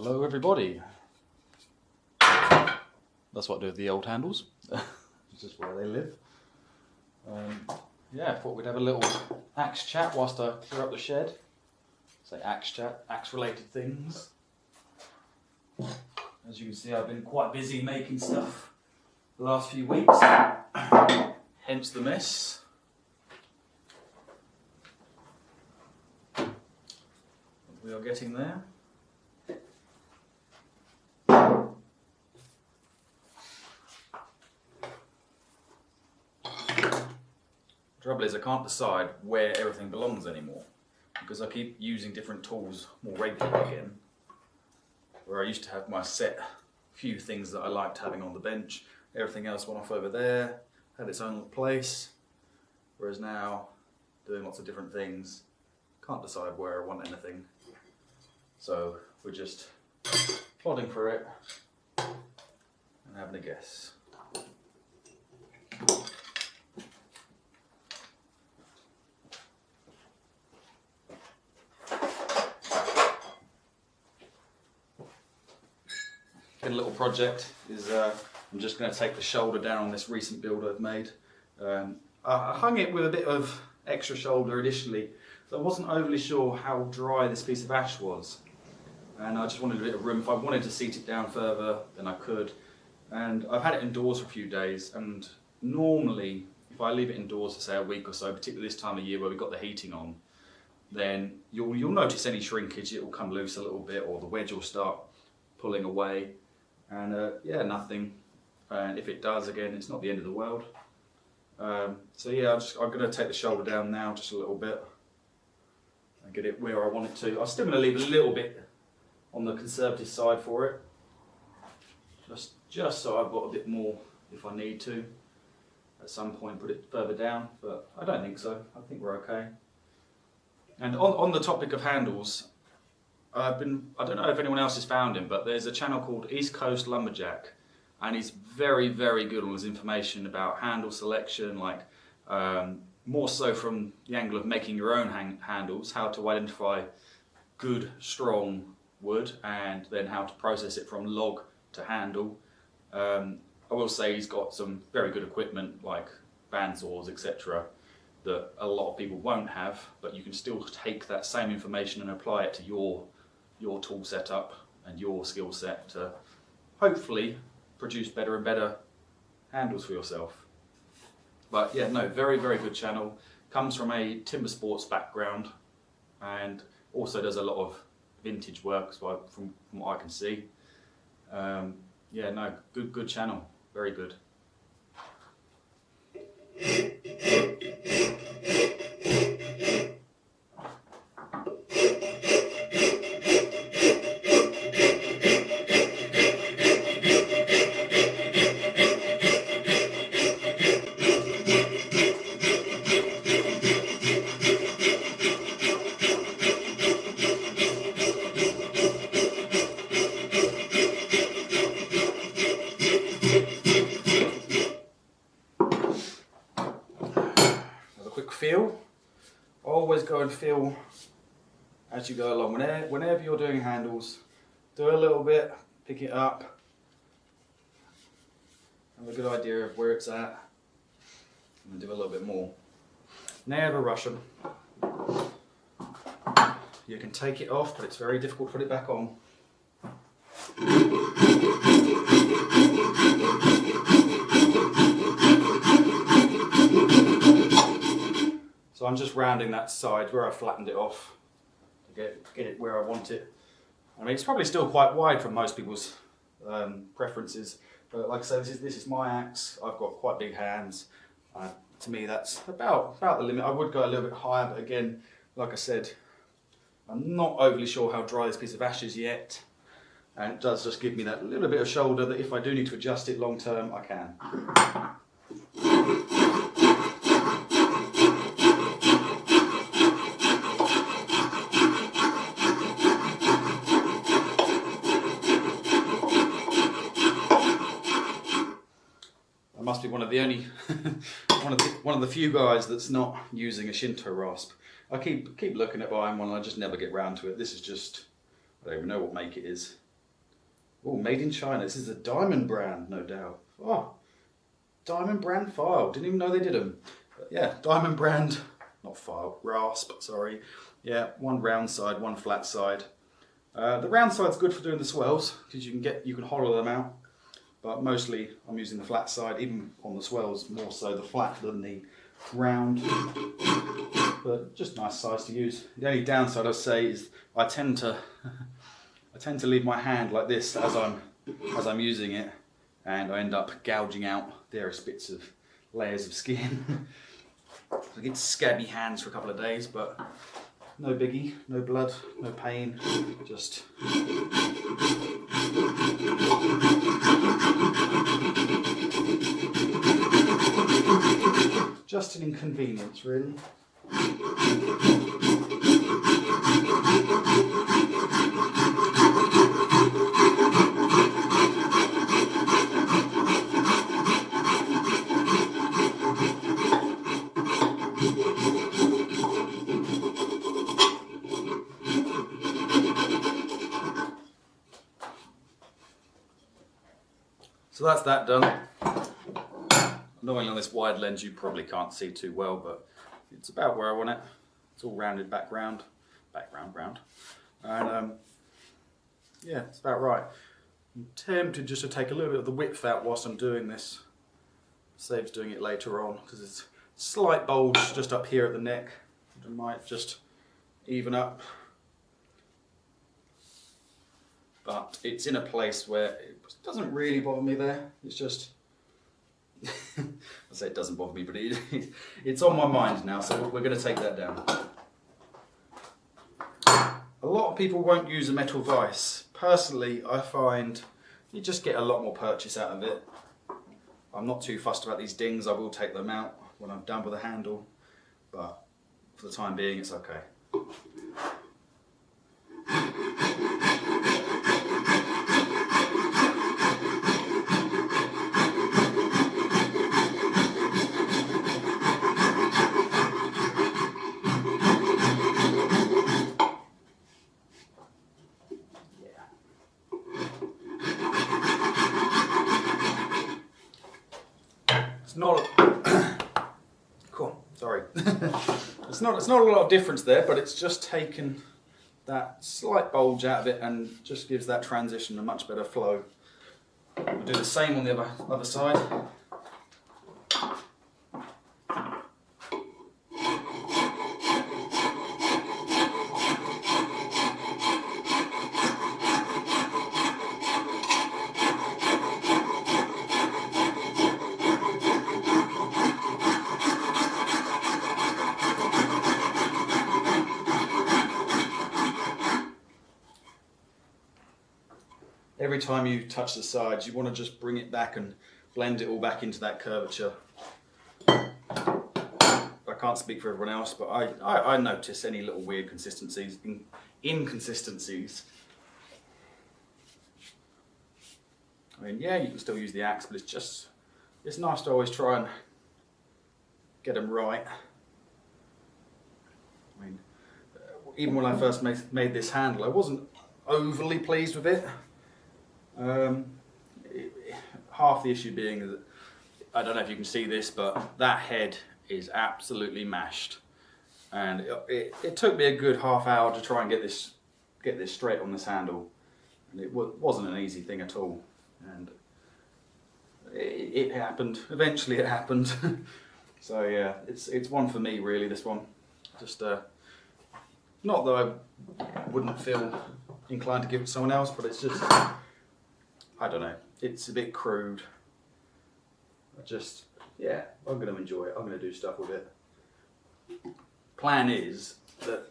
Hello everybody. That's what I do with the old handles. It's just where they live. Yeah, I thought we'd have a little axe chat whilst I clear up the shed. Say axe chat, axe related things. As you can see, I've been quite busy making stuff the last few weeks, hence the mess. We are getting there. The trouble is I can't decide where everything belongs anymore because I keep using different tools more regularly again. Where I used to have my set few things that I liked having on the bench, everything else went off over there, had its own place, whereas now doing lots of different things, can't decide where I want anything. So we're just plodding through it and having a guess. A little project is I'm just going to take the shoulder down on this recent build I've made. I hung it with a bit of extra shoulder initially, so I wasn't overly sure how dry this piece of ash was, and I just wanted a bit of room. If I wanted to seat it down further, then I could. And I've had it indoors for a few days, and normally if I leave it indoors for say a week or so, particularly this time of year where we've got the heating on, then you'll notice any shrinkage. It will come loose a little bit, or the wedge will start pulling away. And yeah, nothing. And if it does, again, it's not the end of the world. So yeah, I'm going to take the shoulder down now just a little bit and get it where I want it to. I'm still going to leave a little bit on the conservative side for it, just so I've got a bit more if I need to. At some point, put it further down, but I don't think so. I think we're okay. And on the topic of handles, I don't know if anyone else has found him, but there's a channel called East Coast Lumberjack, and he's very, very good on his information about handle selection, like more so from the angle of making your own handles, how to identify good, strong wood, and then how to process it from log to handle. I will say he's got some very good equipment like bandsaws, etc., that a lot of people won't have, but you can still take that same information and apply it to your tool setup and your skill set to hopefully produce better and better handles for yourself. But yeah, no, very, very good channel. Comes from a timber sports background and also does a lot of vintage work from what I can see. Yeah, no, good channel, very good. Feel. Always go and feel as you go along. Whenever you're doing handles, do a little bit, pick it up, have a good idea of where it's at, and do a little bit more. Never rush them. You can take it off, but it's very difficult to put it back on. So I'm just rounding that side where I flattened it off to get it where I want it. I mean, it's probably still quite wide for most people's preferences, but like I said, this is my axe. I've got quite big hands. To me, that's about the limit. I would go a little bit higher, but again, like I said, I'm not overly sure how dry this piece of ash is yet, and it does just give me that little bit of shoulder that if I do need to adjust it long term, I can. Must be one of the only one of the few guys that's not using a Shinto rasp. I keep looking at buying one and I just never get round to it. This is just, I don't even know what make it is. Oh, made in China. This is a Diamond brand, no doubt. Oh, Diamond brand file. Didn't even know they did them. But yeah, Diamond brand, not file, rasp, sorry. Yeah, one round side, one flat side. The round side's good for doing the swells because you can hollow them out. But mostly I'm using the flat side, even on the swells, more so the flat than the round. But just nice size to use. The only downside I'd say is I tend to leave my hand like this as I'm using it, and I end up gouging out various bits of layers of skin. I get scabby hands for a couple of days, but no biggie, no blood, no pain, just an inconvenience, really. So that's that done. Knowing on this wide lens you probably can't see too well, but it's about where I want it. It's all rounded round. And yeah, it's about right. I'm tempted just to take a little bit of the width out whilst I'm doing this. Saves doing it later on, because it's a slight bulge just up here at the neck. I might just even up. But it's in a place where it doesn't really bother me there. It's just, I say it doesn't bother me, but it's on my mind now, so we're going to take that down. A lot of people won't use a metal vise. Personally, I find you just get a lot more purchase out of it. I'm not too fussed about these dings. I will take them out when I'm done with the handle, but for the time being, it's okay. It's not cool. Sorry. it's not a lot of difference there, but it's just taken that slight bulge out of it and just gives that transition a much better flow. We'll do the same on the other side. Every time you touch the sides, you want to just bring it back and blend it all back into that curvature. I can't speak for everyone else, but I notice any little weird inconsistencies. I mean, yeah, you can still use the axe, but it's nice to always try and get them right. I mean, even when I first made this handle, I wasn't overly pleased with it. Half the issue being that, I don't know if you can see this, but that head is absolutely mashed, and it took me a good half hour to try and get this straight on this handle, and it wasn't an easy thing at all, and it happened. Eventually it happened. So yeah, it's one for me really, this one. Just not that I wouldn't feel inclined to give it to someone else, but it's just, I don't know, it's a bit crude. Yeah, I'm going to enjoy it. I'm going to do stuff with it. Plan is that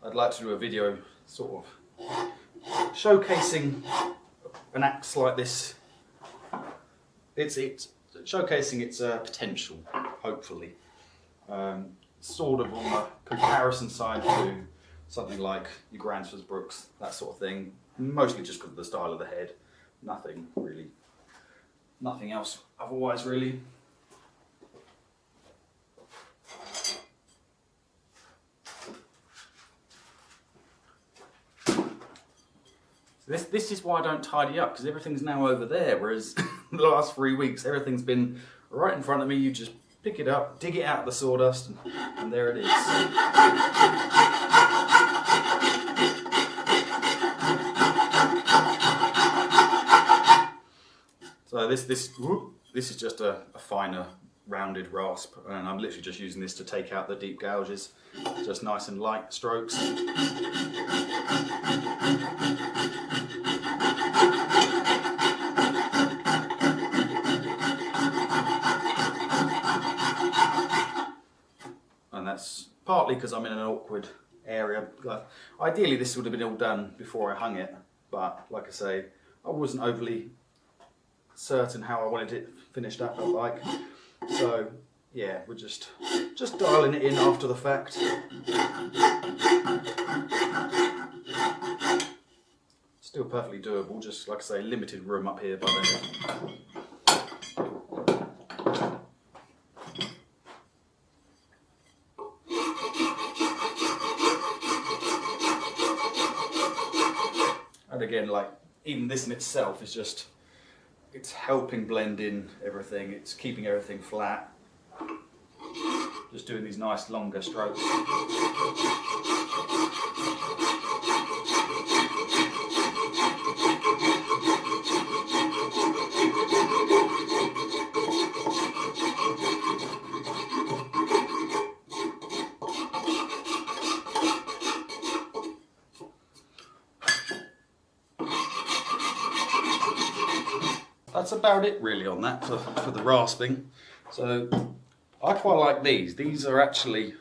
I'd like to do a video sort of showcasing an axe like this. It's showcasing its potential, hopefully. Sort of on the comparison side to something like your Gransfors Brooks, that sort of thing. Mostly just because of the style of the head. Nothing else otherwise really. So This is why I don't tidy up, because everything's now over there, whereas the last 3 weeks everything's been right in front of me. You just pick it up, dig it out of the sawdust, and there it is. So this is just a finer rounded rasp, and I'm literally just using this to take out the deep gouges. Just nice and light strokes. And that's partly because I'm in an awkward area. Ideally this would have been all done before I hung it, but like I say, I wasn't overly certain how I wanted it finished up like. So yeah, we're just dialing it in after the fact. Still perfectly doable, just like I say, limited room up here by then. And again, like, even this in itself is just, it's helping blend in everything, it's keeping everything flat. Just doing these nice longer strokes. That's about it really on that for the rasping. So I quite like these. These are actually,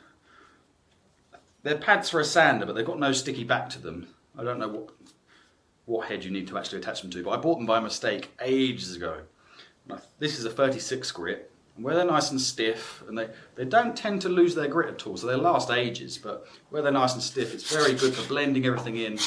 they're pads for a sander, but they've got no sticky back to them. I don't know what head you need to actually attach them to, but I bought them by mistake ages ago. This is a 36 grit, and where they're nice and stiff, and they don't tend to lose their grit at all, so they last ages, but where they're nice and stiff, it's very good for blending everything in.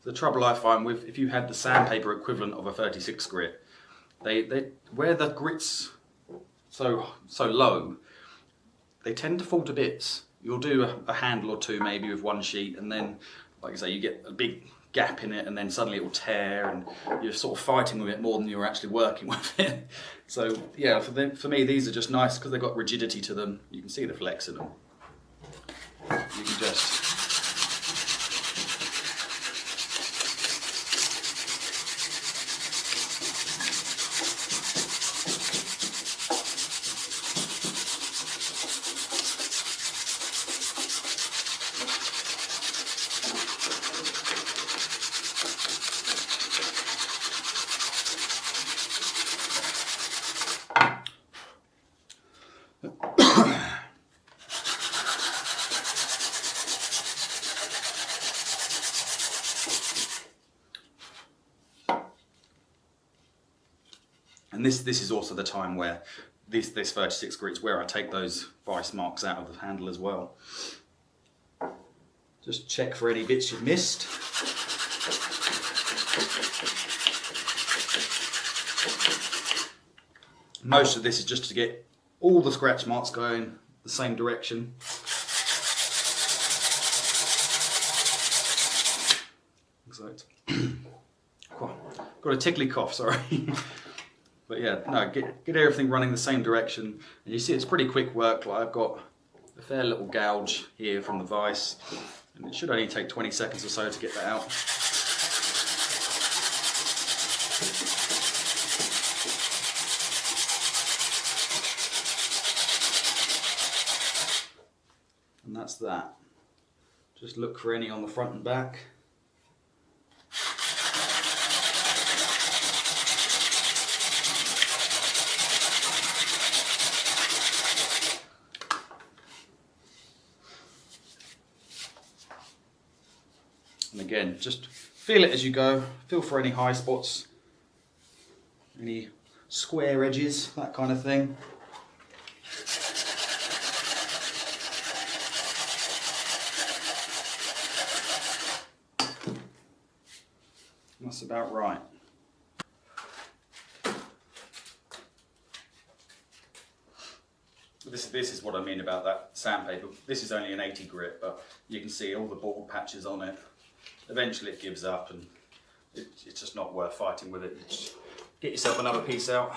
The trouble I find with, if you had the sandpaper equivalent of a 36 grit, they where the grit's so low, they tend to fall to bits. You'll do a handle or two maybe with one sheet, and then, like I say, you get a big gap in it, and then suddenly it will tear, and you're sort of fighting with it more than you're actually working with it. So yeah, for me these are just nice because they've got rigidity to them. You can see the flex in them. You can just and this is also the time where this 36 grit's where I take those vice marks out of the handle as well. Just check for any bits you've missed. Most of this is just to get all the scratch marks going the same direction. So got a tickly cough, sorry. But yeah, no, get everything running the same direction. And you see it's pretty quick work. Like I've got a fair little gouge here from the vise, and it should only take 20 seconds or so to get that out. And that's that. Just look for any on the front and back. And again, just feel it as you go. Feel for any high spots, any square edges, that kind of thing. That's about right. This is what I mean about that sandpaper. This is only an 80 grit, but you can see all the bald patches on it. Eventually it gives up and it's just not worth fighting with it. Just get yourself another piece out.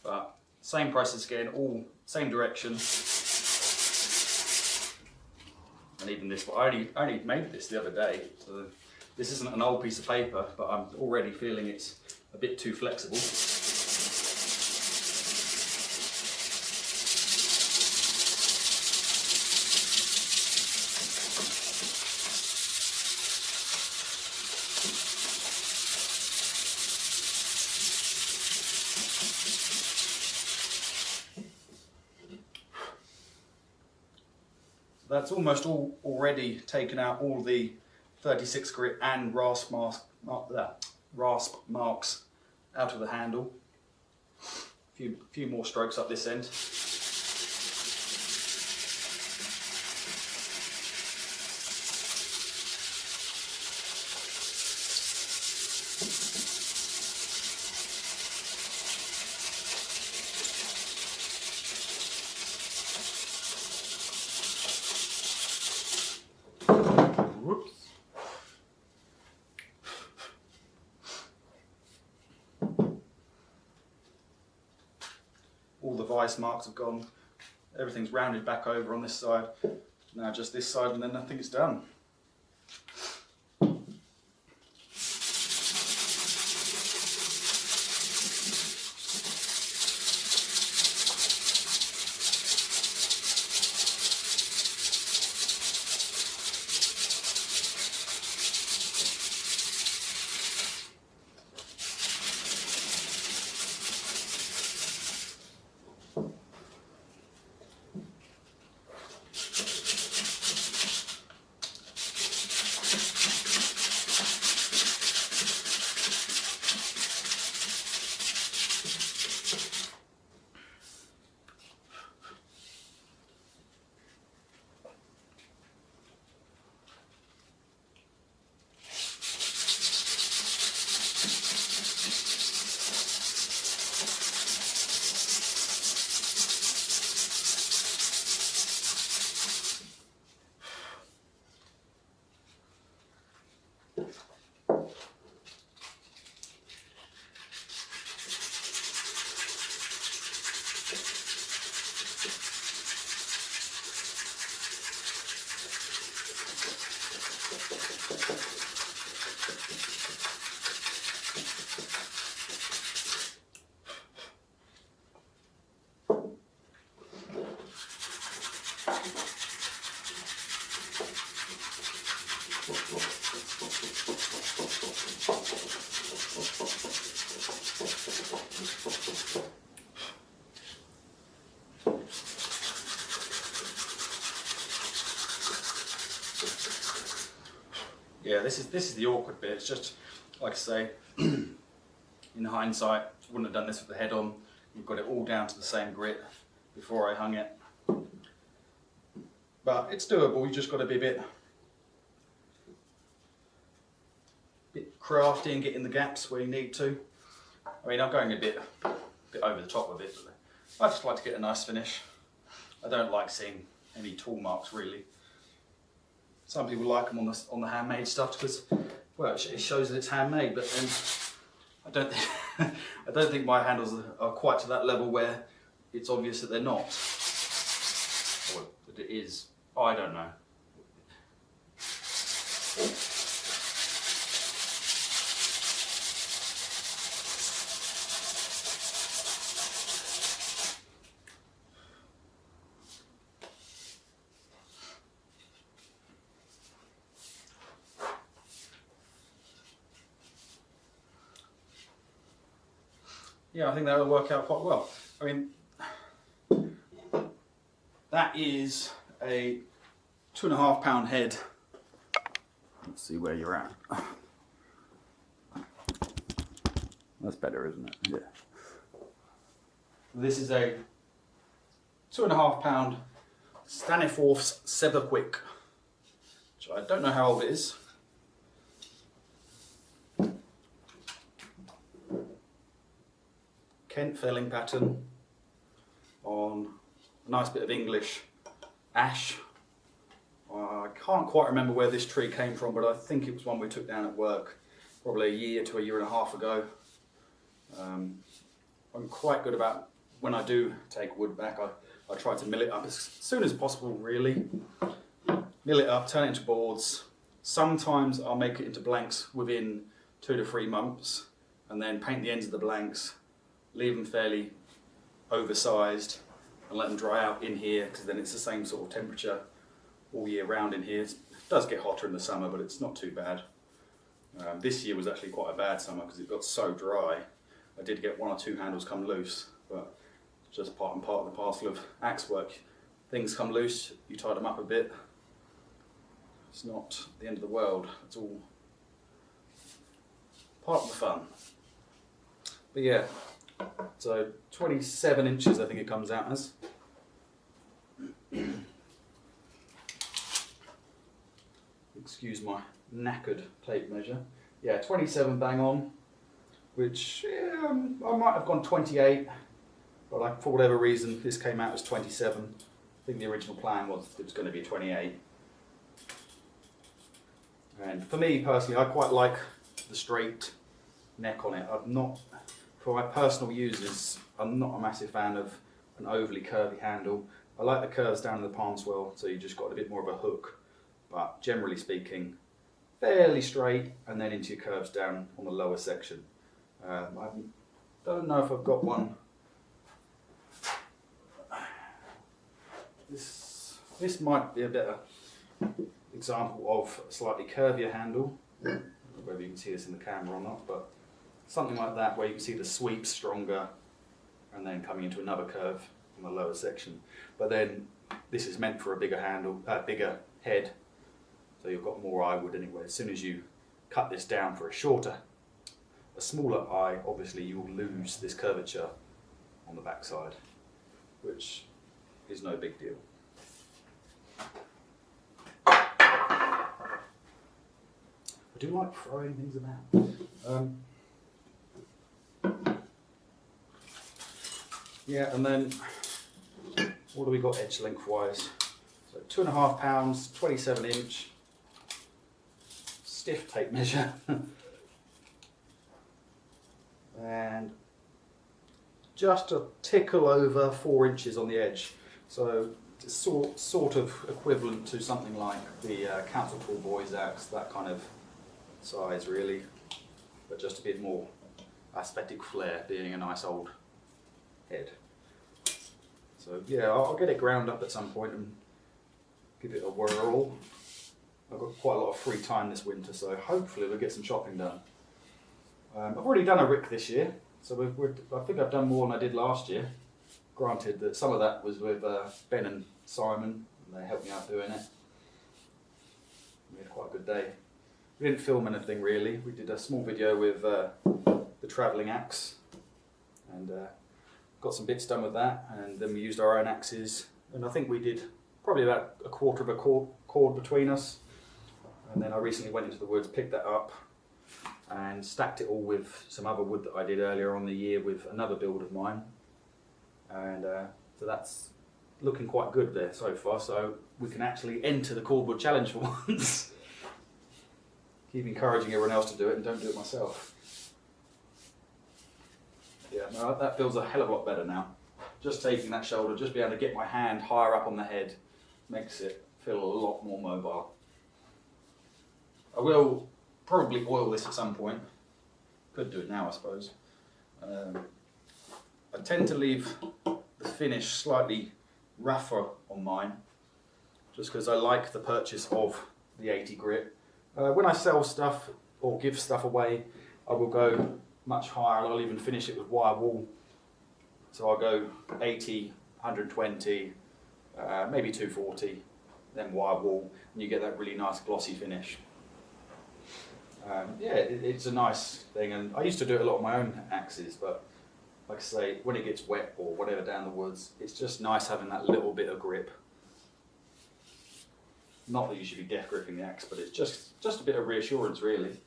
But same process again, all same direction. And even this, I only made this the other day, so this isn't an old piece of paper, but I'm already feeling it's a bit too flexible. That's almost already taken out all the 36 grit and rasp marks out of the handle. Few more strokes up this end. Whoops. All the vice marks have gone. Everything's rounded back over on this side. Now just this side and then I think it's done. Yeah, this is the awkward bit. It's just, like I say, in hindsight, wouldn't have done this with the head on. We've got it all down to the same grit before I hung it. But it's doable, you just got to be a bit crafty and get in the gaps where you need to. I mean, I'm going a bit over the top of it, but I just like to get a nice finish. I don't like seeing any tool marks really. Some people like them on the handmade stuff because, well, it shows that it's handmade. But then I don't think I don't think my handles are quite to that level where it's obvious that they're not, or that it is. Oh, I don't know. Yeah, I think that'll work out quite well. I mean, that is a 2.5 pound head. Let's see where you're at. That's better, isn't it? Yeah. This is a 2.5 pound Staniforth's Severquick, which I don't know how old it is. Kent felling pattern on a nice bit of English ash. I can't quite remember where this tree came from, but I think it was one we took down at work probably a year to a year and a half ago. I'm quite good about, when I do take wood back, I try to mill it up as soon as possible, really. Mill it up, turn it into boards. Sometimes I'll make it into blanks within 2 to 3 months, and then paint the ends of the blanks, leave them fairly oversized, and let them dry out in here, because then it's the same sort of temperature all year round in here. It does get hotter in the summer, but it's not too bad. This year was actually quite a bad summer because it got so dry. I did get 1 or 2 handles come loose, but it's just part and part of the parcel of axe work. Things come loose, you tie them up a bit. It's not the end of the world. It's all part of the fun. But yeah, so 27 inches I think it comes out as. Excuse my knackered tape measure. Yeah, 27 bang on, which I might have gone 28, but for whatever reason this came out as 27. I think the original plan was it was going to be 28. And for me personally, I quite like the straight neck on it. For my personal uses, I'm not a massive fan of an overly curvy handle. I like the curves down in the palm swell, so you just got a bit more of a hook. But generally speaking, fairly straight, and then into your curves down on the lower section. I don't know if I've got one. This might be a better example of a slightly curvier handle. I don't know whether you can see this in the camera or not, but something like that, where you can see the sweep stronger, and then coming into another curve on the lower section. But then this is meant for a bigger handle, bigger head. So you've got more eye wood anyway. As soon as you cut this down for a smaller eye, obviously you'll lose this curvature on the backside, which is no big deal. I do like throwing things about. Yeah, and then what do we got edge lengthwise? So 2.5 pounds, 27 inch. Stiff tape measure and just a tickle over 4 inches on the edge, so it's sort of equivalent to something like the Council Tool Boys axe, that kind of size really, but just a bit more aesthetic flair, being a nice old head. So yeah, I'll get it ground up at some point and give it a whirl. I've got quite a lot of free time this winter, so hopefully we'll get some shopping done. I've already done a rick this year, so I think I've done more than I did last year. Granted that some of that was with Ben and Simon, and they helped me out doing it. We had quite a good day. We didn't film anything really. We did a small video with the travelling axe, and got some bits done with that, and then we used our own axes, and I think we did probably about a quarter of a cord between us. And then I recently went into the woods, picked that up, and stacked it all with some other wood that I did earlier on the year with another build of mine. And so that's looking quite good there so far, so we can actually enter the Cordwood Challenge for once. Keep encouraging everyone else to do it and don't do it myself. Yeah, no, that feels a hell of a lot better now. Just taking that shoulder, just being able to get my hand higher up on the head, makes it feel a lot more mobile. I will probably oil this at some point. Could do it now, I suppose. I tend to leave the finish slightly rougher on mine, just because I like the purchase of the 80 grit. When I sell stuff or give stuff away, I will go much higher. I'll even finish it with wire wool. So I'll go 80, 120, maybe 240, then wire wool, and you get that really nice glossy finish. Yeah, it's a nice thing, and I used to do it a lot on my own axes, but like I say, when it gets wet or whatever down the woods, it's just nice having that little bit of grip. Not that you should be death gripping the axe, but it's just a bit of reassurance really.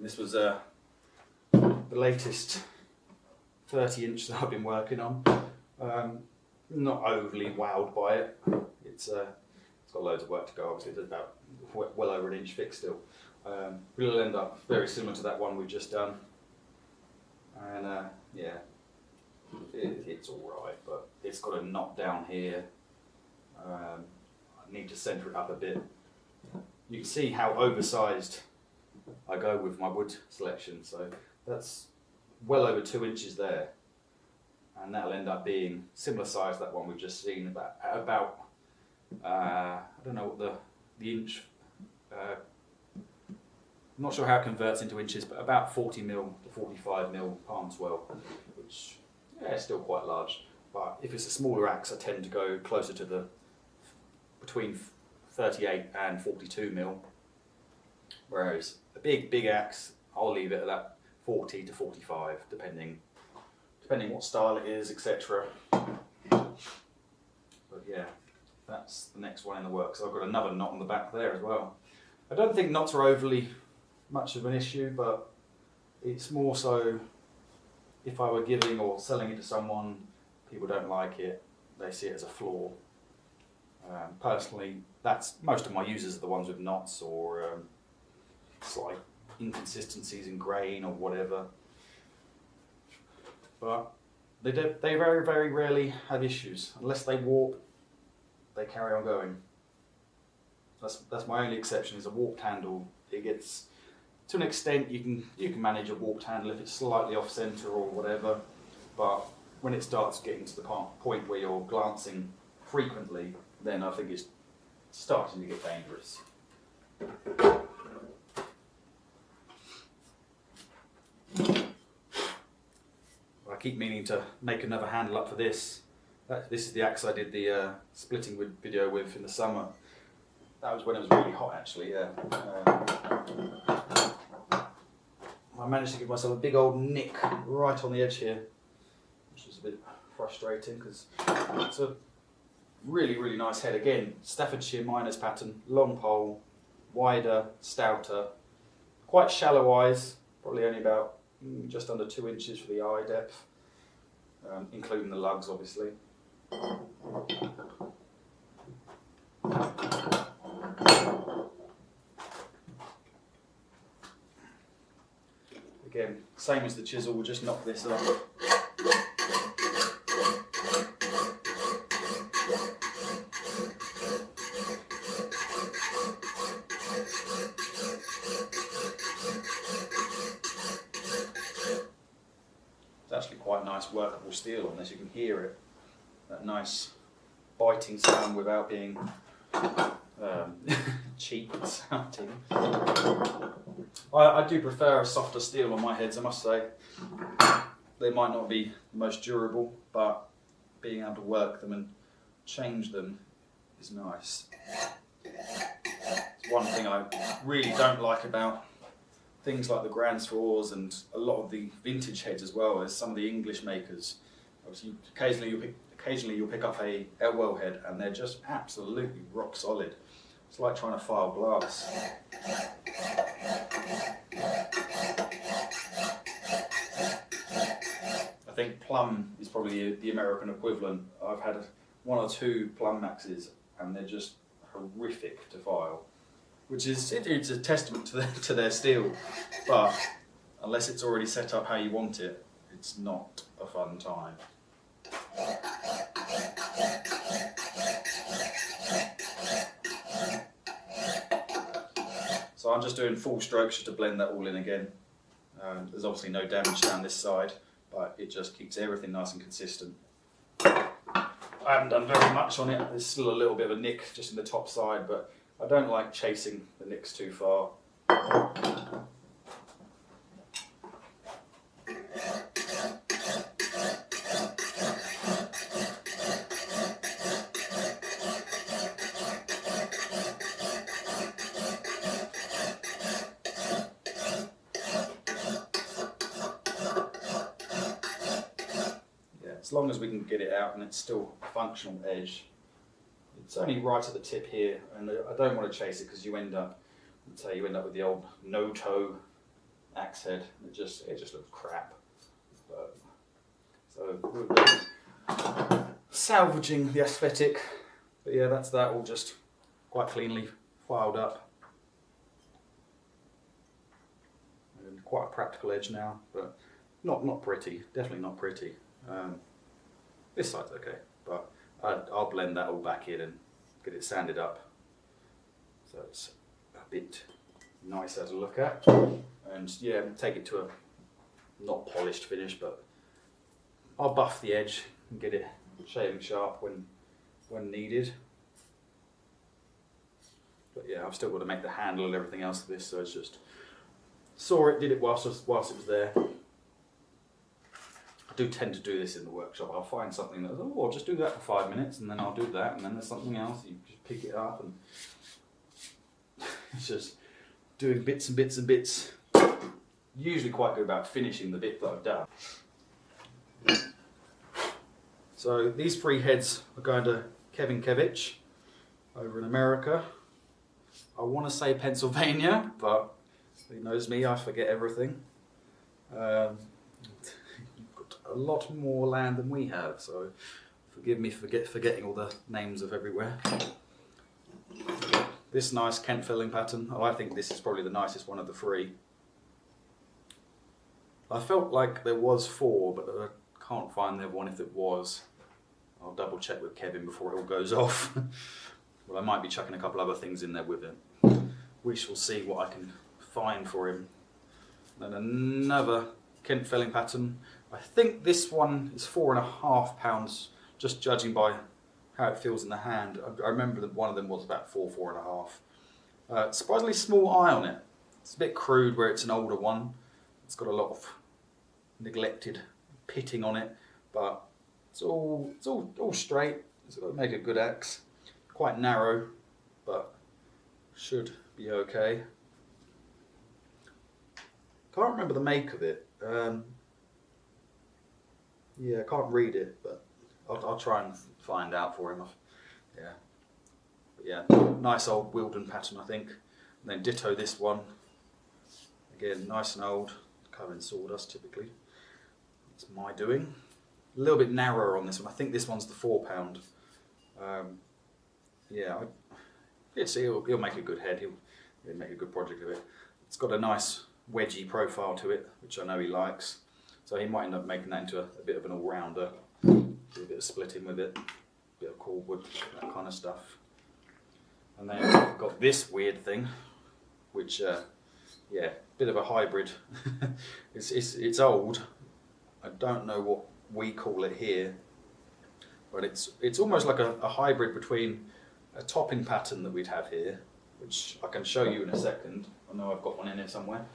This was the latest 30-inch that I've been working on. Not overly wowed by it. It's got loads of work to go. Obviously, it's about well over an inch thick still. But it'll end up very similar to that one we've just done. And yeah, it's all right, but it's got a knot down here. I need to centre it up a bit. You can see how oversized I go with my wood selection. So that's well over 2 inches there, and that'll end up being similar size to that one we've just seen. About I don't know what the inch. I'm not sure how it converts into inches, but about 40 mil to 45 mil palm swell, which yeah, is still quite large. But if it's a smaller axe, I tend to go closer to the between 38 and 42 mil. Whereas a big axe, I'll leave it at that 40 to 45, depending what style it is, etc. But yeah, that's the next one in the works. I've got another knot on the back there as well. I don't think knots are overly much of an issue, but it's more so if I were giving or selling it to someone, people don't like it, they see it as a flaw. Personally, that's most of my users are the ones with knots or slight inconsistencies in grain or whatever. But they very, very rarely have issues. Unless they warp, they carry on going. That's my only exception, is a warped handle. It gets, to an extent, you can manage a warped handle if it's slightly off centre or whatever, but when it starts getting to the point where you're glancing frequently, then I think it's starting to get dangerous. I keep meaning to make another handle up for this. This is the axe I did the splitting video with in the summer. That was when it was really hot, actually, yeah. I managed to give myself a big old nick right on the edge here, which was a bit frustrating because it's a really, really nice head. Again, Staffordshire miners pattern, long pole, wider, stouter, quite shallow eyes, probably only about just under 2 inches for the eye depth, including the lugs, obviously. Again, same as the chisel, we'll just knock this off. It's actually quite nice workable steel on this, you can hear it. That nice biting sound without being cheap sounding. I do prefer a softer steel on my heads, I must say. They might not be the most durable, but being able to work them and change them is nice. It's one thing I really don't like about things like the Grand Straws and a lot of the vintage heads as well, as some of the English makers. Obviously, occasionally you'll pick up a Elwell head and they're just absolutely rock solid. It's like trying to file glass. I think plum is probably the American equivalent. I've had 1 or 2 plum maxes and they're just horrific to file, which is it's a testament to their steel, but unless it's already set up how you want it, it's not a fun time. So I'm just doing full strokes just to blend that all in again. There's obviously no damage down this side, but it just keeps everything nice and consistent. I haven't done very much on it. There's still a little bit of a nick just in the top side, but I don't like chasing the nicks too far. As long as we can get it out and it's still a functional edge. It's only right at the tip here, and I don't want to chase it because you end up with the old no-toe axe head. It just looks crap. But, so we're salvaging the aesthetic. But yeah, that's that all just quite cleanly filed up. And quite a practical edge now, but not pretty. Definitely not pretty. This side's okay, but I'll blend that all back in and get it sanded up. So it's a bit nicer to look at. And yeah, take it to a not polished finish, but I'll buff the edge and get it shaving sharp when needed. But yeah, I've still got to make the handle and everything else of this, so it's just saw it, did it whilst it was there. I do tend to do this in the workshop. I'll find something that, oh, I'll just do that for 5 minutes, and then I'll do that, and then there's something else. You just pick it up, and it's just doing bits and bits and bits. Usually quite good about finishing the bit that I've done. So these 3 heads are going to Kevin Kevich over in America. I want to say Pennsylvania, but he knows me, I forget everything. You've got a lot more land than we have, so forgive me for forgetting all the names of everywhere. This nice Kent felling pattern, oh, I think this is probably the nicest one of the 3. I felt like there was 4, but I can't find the other one if it was. I'll double check with Kevin before it all goes off. Well, I might be chucking a couple other things in there with it. We shall see what I can find for him. Then another Kent felling pattern. I think this one is 4.5 pounds, just judging by how it feels in the hand. I remember that one of them was about 4.5. Surprisingly small eye on it. It's a bit crude where it's an older one. It's got a lot of neglected pitting on it, but it's all straight. It's got to make a good axe. Quite narrow, but should be okay. Can't remember the make of it. Yeah, I can't read it, but I'll try and find out for him. Yeah, but yeah, nice old Wilden pattern, I think. And then ditto this one. Again, nice and old, covered in sawdust typically. It's my doing. A little bit narrower on this one. I think this one's the 4 pound. Yeah, he'll make a good head. He'll make a good project of it. It's got a nice wedgy profile to it, which I know he likes. So he might end up making that into a bit of an all-rounder. Do a bit of splitting with it, a bit of cordwood, that kind of stuff. And then I've got this weird thing, which, yeah, bit of a hybrid. It's old. I don't know what we call it here, but it's almost like a hybrid between a topping pattern that we'd have here, which I can show you in a second. I know I've got one in here somewhere.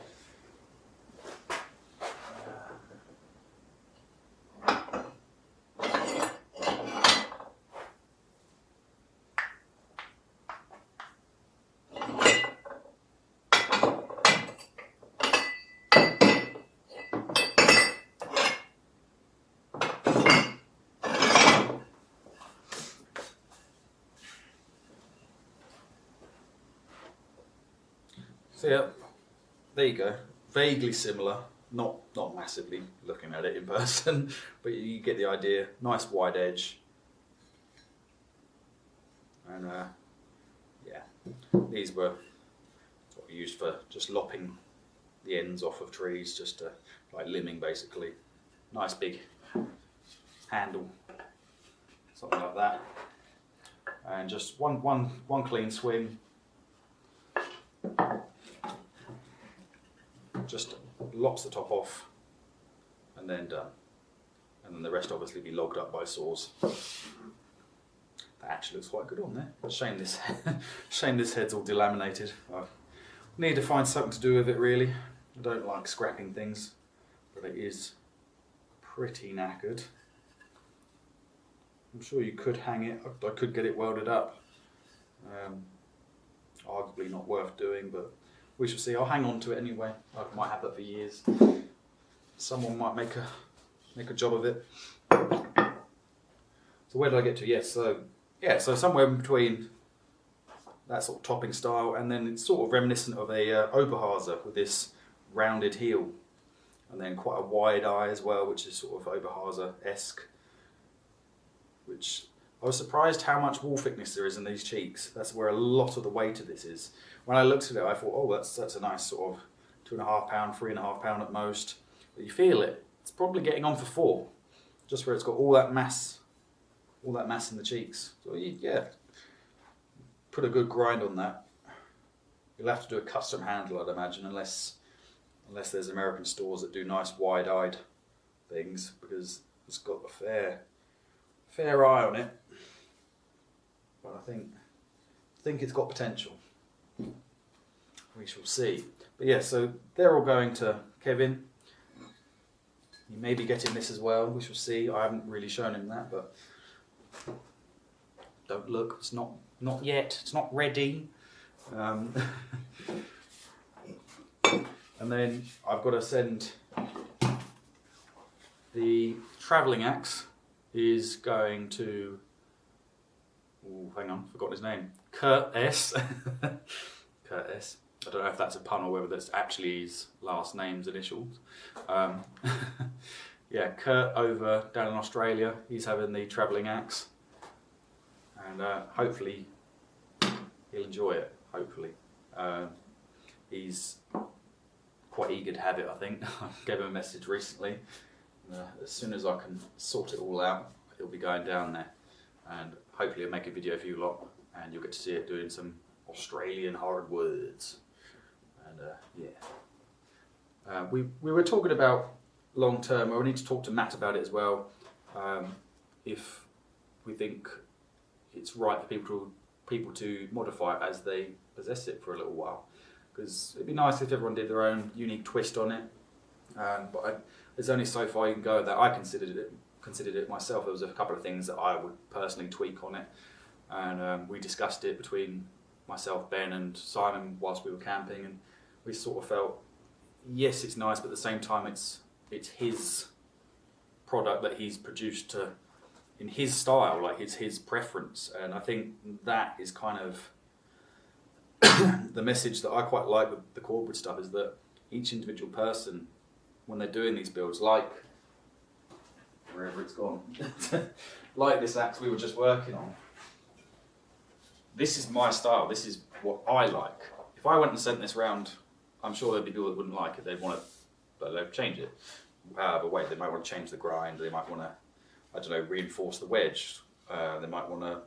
So yeah, there you go. Vaguely similar, not massively looking at it in person, but you get the idea. Nice wide edge. And yeah, these were what we used for just lopping the ends off of trees, just like limbing basically. Nice big handle, something like that. And just one clean swing. Just lops the top off and then done. And then the rest obviously be logged up by saws. That actually looks quite good on there. Shame this head's all delaminated. I need to find something to do with it really. I don't like scrapping things, but it is pretty knackered. I'm sure you could hang it. I could get it welded up. Arguably not worth doing, but we shall see. I'll hang on to it anyway. I might have that for years. Someone might make a job of it. So where did I get to? Yes, so somewhere in between that sort of topping style, and then it's sort of reminiscent of a Oberhauser with this rounded heel, and then quite a wide eye as well, which is sort of Oberhauser-esque, which I was surprised how much wall thickness there is in these cheeks. That's where a lot of the weight of this is. When I looked at it, I thought, oh, that's a nice sort of 2.5 pound, 3.5 pound at most. But you feel it. It's probably getting on for 4, just where it's got all that mass in the cheeks. So yeah, put a good grind on that. You'll have to do a custom handle, I'd imagine, unless there's American stores that do nice wide-eyed things, because it's got a fair eye on it. But I think it's got potential. We shall see. But yeah, so they're all going to Kevin. He may be getting this as well. We shall see. I haven't really shown him that, but don't look. It's not yet. It's not ready. And then I've got to send the travelling axe is going to, oh, hang on, forgot his name, Kurt S. Kurt S. I don't know if that's a pun or whether that's actually his last name's initials. Yeah, Kurt over down in Australia, he's having the travelling axe, and hopefully he'll enjoy it, hopefully. He's quite eager to have it, I think. I gave him a message recently. As soon as I can sort it all out, he'll be going down there, and hopefully I'll make a video for you lot, and you'll get to see it doing some Australian hardwoods. And yeah, we were talking about long term. We need to talk to Matt about it as well. If we think it's right for people to modify it as they possess it for a little while, because it'd be nice if everyone did their own unique twist on it. But there's only so far you can go with that. I considered it myself. There was a couple of things that I would personally tweak on it, and we discussed it between myself, Ben, and Simon whilst we were camping, and we sort of felt, yes, it's nice, but at the same time, it's his product that he's produced in his style, like it's his preference, and I think that is kind of the message that I quite like with the Cordwood stuff, is that each individual person, when they're doing these builds, like wherever it's gone, like this axe we were just working on, this is my style, this is what I like. If I went and sent this round, I'm sure there'd be people that wouldn't like it, they'd want to, but they'd change it. However, wait, they might want to change the grind, they might want to, I don't know, reinforce the wedge, they might want to,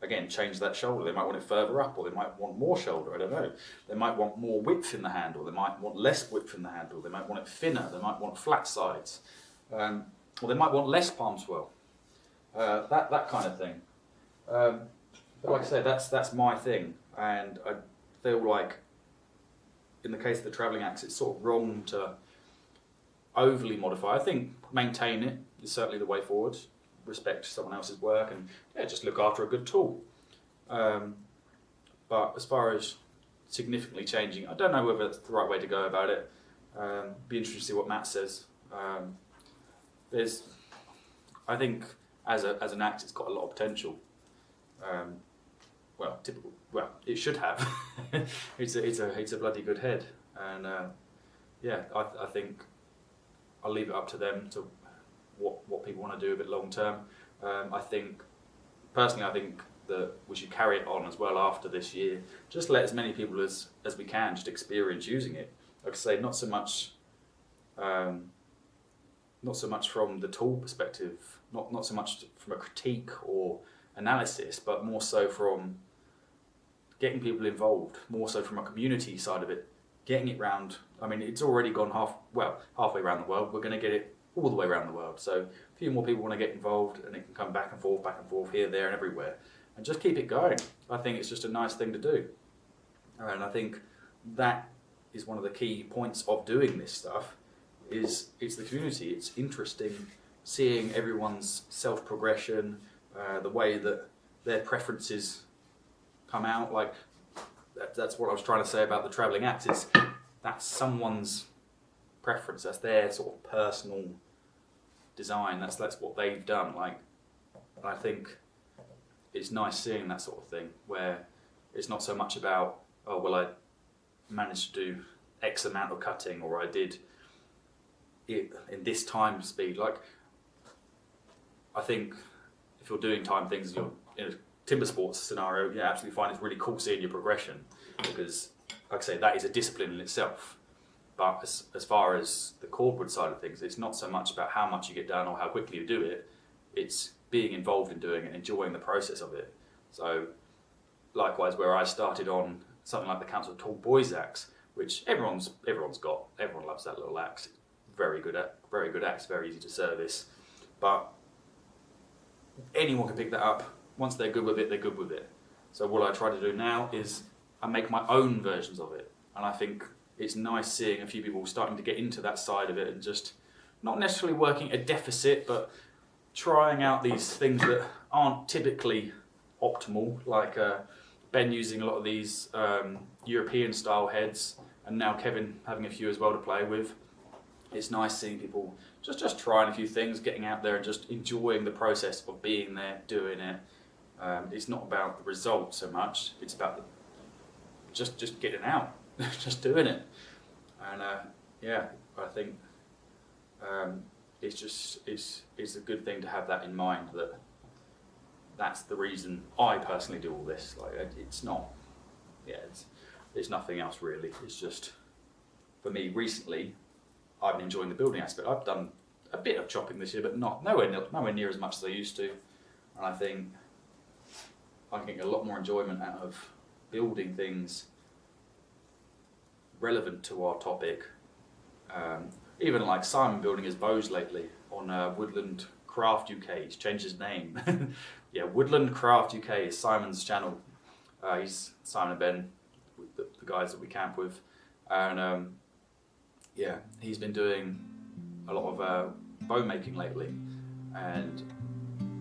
again, change that shoulder, they might want it further up, or they might want more shoulder, I don't know. They might want more width in the handle, they might want less width in the handle, they might want it thinner, they might want flat sides, or they might want less palm swell, that kind of thing. But like I say, that's my thing, and I feel like, in the case of the travelling axe, it's sort of wrong to overly modify. I think maintain it is certainly the way forward. Respect someone else's work, and yeah, just look after a good tool. But as far as significantly changing, I don't know whether it's the right way to go about it. Be interested to see what Matt says. I think as an axe, it's got a lot of potential. Well, it should have. It's a bloody good head, and yeah, I think I'll leave it up to them to what people want to do a bit long term. I think that we should carry it on as well after this year. Just let as many people as we can just experience using it. Like I say, not so much from the tool perspective, not so much from a critique or analysis, but more so from getting people involved, more so from a community side of it, getting it round. I mean, it's already gone halfway around the world. We're going to get it all the way around the world. So a few more people want to get involved, and it can come back and forth, here, there, and everywhere, and just keep it going. I think it's just a nice thing to do, and I think that is one of the key points of doing this stuff. Is it's the community. It's interesting seeing everyone's self-progression, the way that their preferences come out. Like that's what I was trying to say about the travelling axe, is that's someone's preference, that's their sort of personal design, that's what they've done. Like, I think it's nice seeing that sort of thing, where it's not so much about, oh well, I managed to do X amount of cutting, or I did it in this time speed. Like, I think if you're doing time things, you're in a timber sports scenario, you absolutely fine. It's really cool seeing your progression, because, like I say, that is a discipline in itself. But as far as the cordwood side of things, it's not so much about how much you get done or how quickly you do it. It's being involved in doing it, enjoying the process of it. So, likewise, where I started on something like the Council Tall Boys axe, which everyone's got. Everyone loves that little axe. Very good axe, very easy to service. But anyone can pick that up. Once they're good with it, they're good with it. So what I try to do now is I make my own versions of it. And I think it's nice seeing a few people starting to get into that side of it and just not necessarily working a deficit, but trying out these things that aren't typically optimal, like Ben using a lot of these European style heads, and now Kevin having a few as well to play with. It's nice seeing people just trying a few things, getting out there and just enjoying the process of being there, doing it. It's not about the result so much, it's about just getting out, just doing it. And yeah, I think it's a good thing to have that in mind, that that's the reason I personally do all this. Like, it's not, yeah, it's nothing else really. It's just, for me recently, I've been enjoying the building aspect. I've done a bit of chopping this year, but nowhere near as much as I used to. And I think I'm getting a lot more enjoyment out of building things relevant to our topic. Even like Simon building his bows lately on Woodland Craft UK. He's changed his name. Yeah, Woodland Craft UK is Simon's channel. He's Simon and Ben, the guys that we camp with, and yeah, he's been doing a lot of bow making lately, and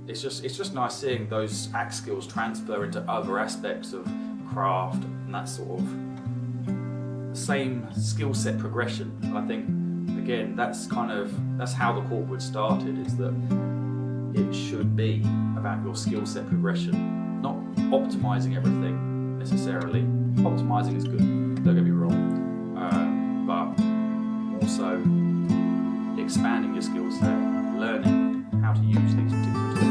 it's just nice seeing those axe skills transfer into other aspects of craft, and that sort of same skill set progression. And I think again that's how the cordwood started, is that it should be about your skill set progression, not optimizing everything necessarily. Optimizing is good, don't get me wrong, but also expanding your skill set, learning how to use these particular tools.